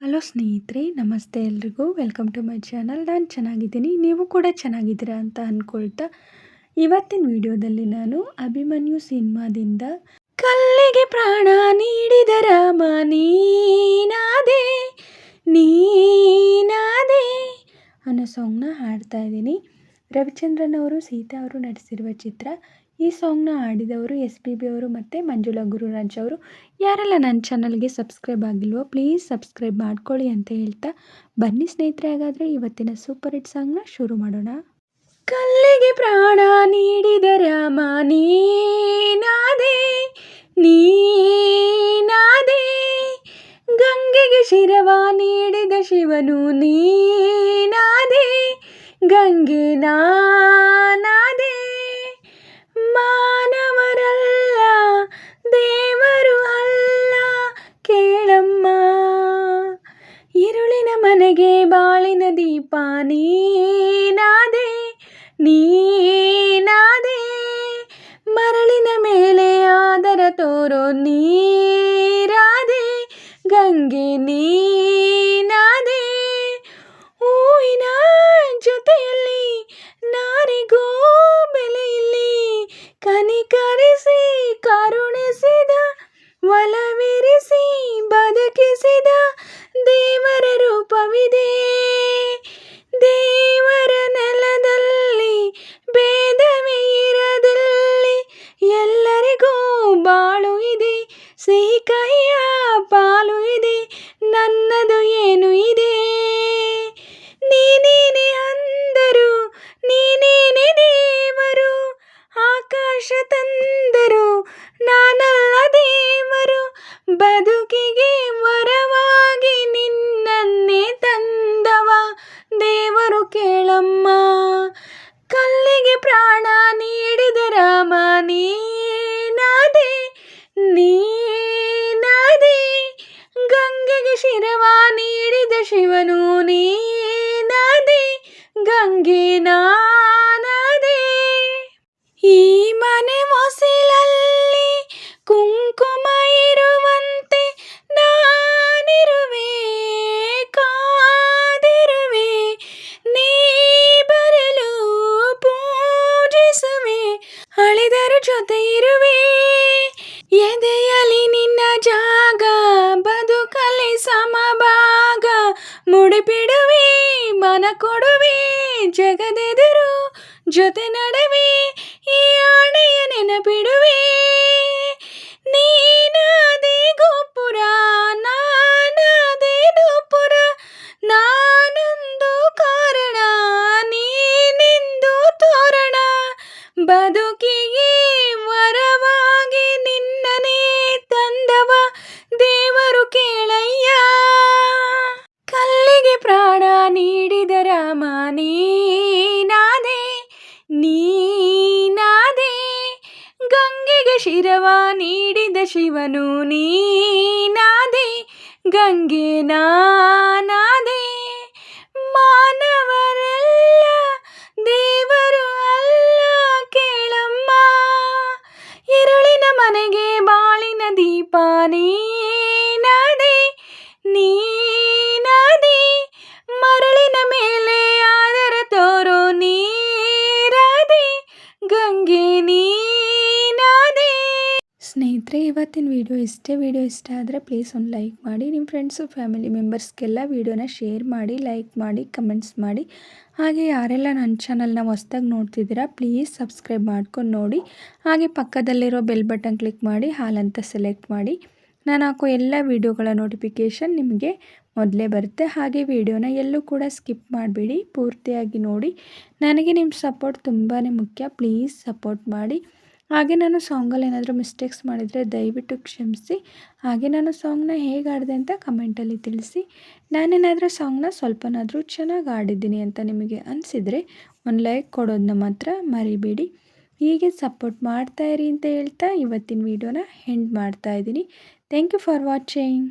Hello ಸ್ನೇಹಿತರೆ, ನಮಸ್ತೆ ಎಲ್ರಿಗೂ. Welcome to my channel. ನಾನು ಚೆನ್ನಾಗಿದ್ದೀನಿ, ನೀವು ಕೂಡ ಚೆನ್ನಾಗಿದ್ದೀರಾ ಅಂತ ಅಂದ್ಕೊಳ್ತಾ ಇವತ್ತಿನ ವಿಡಿಯೋದಲ್ಲಿ ನಾನು ಅಭಿಮನ್ಯು ಸಿನಿಮಾದಿಂದ ಕಲ್ಲಿಗೆ ಪ್ರಾಣ ನೀಡಿದ ರಾಮ ನೀನಾದೆ ನೀನಾದೆ ಅನ್ನೋ ಸಾಂಗ್ನ ಹಾಡ್ತಾ ಇದ್ದೀನಿ. ರವಿಚಂದ್ರನ್ ಅವರು, ಸೀತಾ ಅವರು ನಟಿಸಿರುವ ಚಿತ್ರ. ಈ ಸಾಂಗ್ನ ಹಾಡಿದವರು SPB ಅವರು ಮತ್ತು ಮಂಜುಳಾ ಗುರುರಾಜ್ ಅವರು. ಯಾರೆಲ್ಲ ನನ್ನ ಚಾನಲ್ಗೆ ಸಬ್ಸ್ಕ್ರೈಬ್ ಆಗಿಲ್ವೋ ಪ್ಲೀಸ್ ಸಬ್ಸ್ಕ್ರೈಬ್ ಮಾಡ್ಕೊಳ್ಳಿ ಅಂತ ಹೇಳ್ತಾ ಬನ್ನಿ ಸ್ನೇಹಿತರೆ, ಹಾಗಾದರೆ ಇವತ್ತಿನ ಸೂಪರ್ ಹಿಟ್ ಸಾಂಗ್ನ ಶುರು ಮಾಡೋಣ. ಕಲ್ಲಿಗೆ ಪ್ರಾಣ ನೀಡಿದ ರಾಮ ನೀನಾದೆ ನೀನಾದೆ, ಗಂಗೆಗೆ ಶಿರವ ನೀಡಿದ ಶಿವನು ನೀನಾದೆ ಗಂಗೆ ನಾನಾದೆ. ಮಾನವರಲ್ಲ ದೇವರು ಅಲ್ಲ ಕೇಳಮ್ಮ, ഇരുಳಿನ ಮನೆಗೆ ಬಾಳಿನ ದೀಪ ನೀನಾದೆ ನೀನಾದೆ, ಮರಳಿನ ಮೇಲೆ ಆದರ ತೋರೋ ನೀರಾದೆ ಗಂಗೆ ನೀನಾದೆ. ಹೂವಿನ ಜೊತೆಯಲ್ಲಿ ನಾರಿಗೂ ಬೆಲೆಯಿಲ್ಲಿ, ಕನಿಕರಿಸಿ ಕರುಣಿಸಿದ ಒಲವಿರಿಸಿ ಬದುಕಿಸಿದ ದೇವರ ರೂಪವಿದೆ. ದೇವರ ನೆಲದಲ್ಲಿ ಭೇದವೇ ಇರದಲ್ಲಿ ಎಲ್ಲರಿಗೂ ಬಾಳು ಇದೆ, ಸಿಹಿ ಕಹಿಯ ಪಾಲು ಇದೆ, ನನ್ನದು ಏನು ಇದೆ. ನೀನೇನೆ ಅಂದರು ನೀನೇನೆ ದೇವರು, ಆಕಾಶ ತಂದರು ನಾನಲ್ಲ ದೇವರು, ಬದುಕಿಗೆ ವರವಾಗಿ ನಿನ್ನನ್ನೇ ತಂದವ ದೇವರು ಕೇಳಮ್ಮ. ಕಲ್ಲಿಗೆ ಪ್ರಾಣ ನೀಡಿದ ರಾಮ ನೀನಾದೆ ನೀನಾದೆ, ಗಂಗೆಗೆ ಶಿರವ ನೀಡಿದ ಶಿವನು ನೀನಾದೆ ಗಂಗೆ ನಾನಾದೆ. ಈ ಮನೆ ಹೊಸಿಲಲ್ಲಿ ಕುಂಕುಮ ಇರುವಂತೆ ನಾನಿರುವೆ, ಕಾದಿರುವೆ, ನೀ ಬರಲು ಪೂಜಿಸುವೆ, ಅಳಿದರೂ ಜೊತೆ ಇರುವೆ, ಎದೆಯಲಿ ನಿನ್ನ ಜಾಗ, ಬದುಕಲಿ ಸಮಭಾಗ, ಮುಡಿಪಿಡುವೆ ಮನ ಕೊಡುವೆ, ಜಗದೆದುರು ಜೊತೆ ನಡುವೆ, ಈ ಆಣೆಯ ನೆನಪಿಡುವೆ. ನೀನಾದೆ ಗೋಪುರ ನಾನಾದೆ ನೂಪುರ, ನಾನೊಂದು ಕಾರಣ ನೀನೆಂದು ತೋರಣ, ಬದುಕಿಗೆ ವರವಾಗಿ ನಿನ್ನನೇ ತಂದವ ದೇವರು ಕೇಳಯ್ಯ. ಕಲ್ಲಿಗೆ ಪ್ರಾಣ ನೀಡಿದ ರಾಮ ನೀನಾದೆ ನೀನಾದೆ, ಗಂಗೆಗೆ ಶಿರವ ನೀಡಿದ ಶಿವನು ನೀನಾದೆ ಗಂಗೆ ನಾನಾದೆ. ಮಾನವರಲ್ಲ ದೇವರು ಅಲ್ಲ ಕೇಳಮ್ಮ, ഇരുಳಿನ ಮನೆಗೆ ಬಾಳಿನ ದೀಪ ನೀನಾದೆ ನೀನಾದೆ, ಮರಳಿನ ಮೇಲೆ ಆದರ ತೋರೋ ನೀರಾದೆ ಗಂಗೆ ನೀನಾದೆ. ಸ್ನೇಹಿತರೆ, ಇವತ್ತಿನ ವಿಡಿಯೋ ಇಷ್ಟ ಆದರೆ ಪ್ಲೀಸ್ ಒಂದು ಲೈಕ್ ಮಾಡಿ, ನಿಮ್ಮ ಫ್ರೆಂಡ್ಸು ಫ್ಯಾಮಿಲಿ ಮೆಂಬರ್ಸ್ಗೆಲ್ಲ ವಿಡಿಯೋನ ಶೇರ್ ಮಾಡಿ, ಲೈಕ್ ಮಾಡಿ, ಕಮೆಂಟ್ಸ್ ಮಾಡಿ. ಹಾಗೆ ಯಾರೆಲ್ಲ ನನ್ನ ಚಾನಲ್ನ ಹೊಸ್ದಾಗಿ ನೋಡ್ತಿದ್ದೀರಾ ಪ್ಲೀಸ್ ಸಬ್ಸ್ಕ್ರೈಬ್ ಮಾಡ್ಕೊಂಡು ನೋಡಿ. ಹಾಗೆ ಪಕ್ಕದಲ್ಲಿರೋ ಬೆಲ್ ಬಟನ್ ಕ್ಲಿಕ್ ಮಾಡಿ ಹಾಲ್ ಅಂತ ಸೆಲೆಕ್ಟ್ ಮಾಡಿ, ನಾನು ಹಾಕೋ ಎಲ್ಲ ವಿಡಿಯೋಗಳ ನೋಟಿಫಿಕೇಷನ್ ನಿಮಗೆ ಮೊದಲೇ ಬರುತ್ತೆ. ಹಾಗೆ ವಿಡಿಯೋನ ಎಲ್ಲೂ ಕೂಡ ಸ್ಕಿಪ್ ಮಾಡಬೇಡಿ, ಪೂರ್ತಿಯಾಗಿ ನೋಡಿ. ನನಗೆ ನಿಮ್ಮ ಸಪೋರ್ಟ್ ತುಂಬಾ ಮುಖ್ಯ, ಪ್ಲೀಸ್ ಸಪೋರ್ಟ್ ಮಾಡಿ. ಹಾಗೆ ನಾನು ಸಾಂಗಲ್ಲಿ ಏನಾದರೂ ಮಿಸ್ಟೇಕ್ಸ್ ಮಾಡಿದರೆ ದಯವಿಟ್ಟು ಕ್ಷಮಿಸಿ. ಹಾಗೆ ನಾನು ಸಾಂಗ್ನ ಹೇಗೆ ಹಾಡಿದೆ ಅಂತ ಕಮೆಂಟಲ್ಲಿ ತಿಳಿಸಿ. ನಾನೇನಾದರೂ ಸಾಂಗ್ನ ಸ್ವಲ್ಪನಾದರೂ ಚೆನ್ನಾಗಿ ಹಾಡಿದ್ದೀನಿ ಅಂತ ನಿಮಗೆ ಅನಿಸಿದರೆ ಒಂದು ಲೈಕ್ ಕೊಡೋದನ್ನ ಮಾತ್ರ ಮರಿಬೇಡಿ. ಹೀಗೆ ಸಪೋರ್ಟ್ ಮಾಡ್ತಾಯಿರಿ ಅಂತ ಹೇಳ್ತಾ ಇವತ್ತಿನ ವಿಡಿಯೋನ ಎಂಡ್ ಮಾಡ್ತಾಯಿದ್ದೀನಿ. Thank you for watching.